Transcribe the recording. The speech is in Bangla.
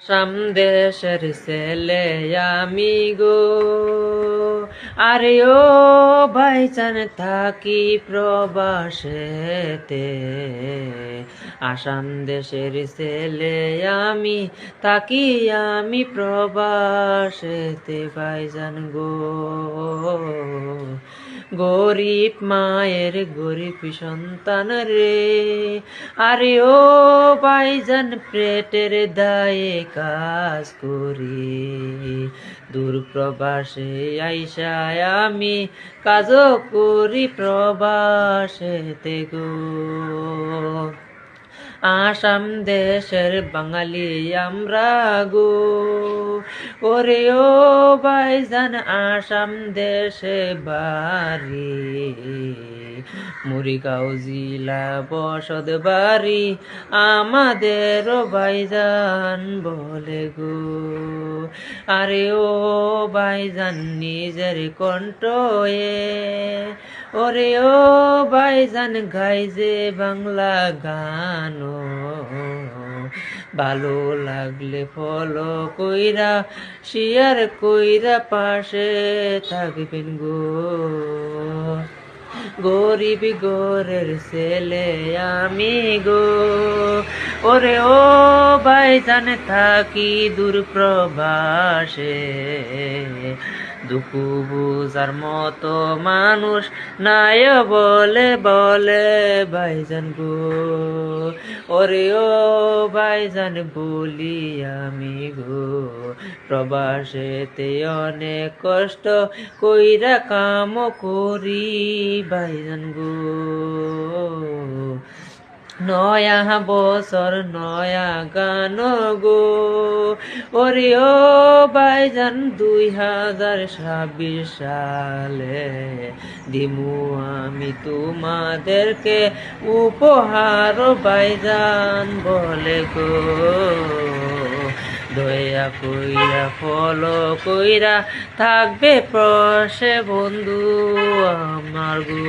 আসাম দেশের ছেলে আমি গো, আরে ও ভাইজান থাকি প্রবাসেতে। আসাম দেশের ছেলে আমি থাকি প্রবাসেতে ভাইজান গো। গরিব মায়ের গরিব সন্তান রে, আরে ও ভাইজান পেটের দায়ে কাজ করি। দূর প্রবাসে আইসায় আমি কাজও করি প্রবাসেতে গো। আসাম দেশের বাঙালি আমরা গো, ওরে ও ভাইজান আসাম দেশে বাড়ি। মুড়িগাঁও জিলা বসত বাড়ি আমাদেরও ভাইজান বলে গো। আরে ও ভাইজান নিজের কণ্ঠয়ে, ওরে ও ভাইজান গাইজে বাংলা গান। ভালো লাগলে ফলো কইরা শেয়ার কইরা পাশে থাকবেন গো। গরিব গোরের ছেলে আমি গো, ওরে ও ভাইজান থাকি দূর প্রবাসে। দুঃখ বুঝার মতো মানুষ নাই বলে বলে ভাইজান গো। ওরে ও ভাইজান বলি আমি গো, প্রবাসেতে অনেক কষ্ট কইরা কাম করি ভাইজান গো। নয়া বছর নয়া গান গো, ওরে ও ভাইজান 2026 সালে দিমু আমি তোমাদেরকে উপহার ভাইজান বলে গো। দয়া কইরা ফলো কইরা থাকবে পাশে বন্ধু আমার গো।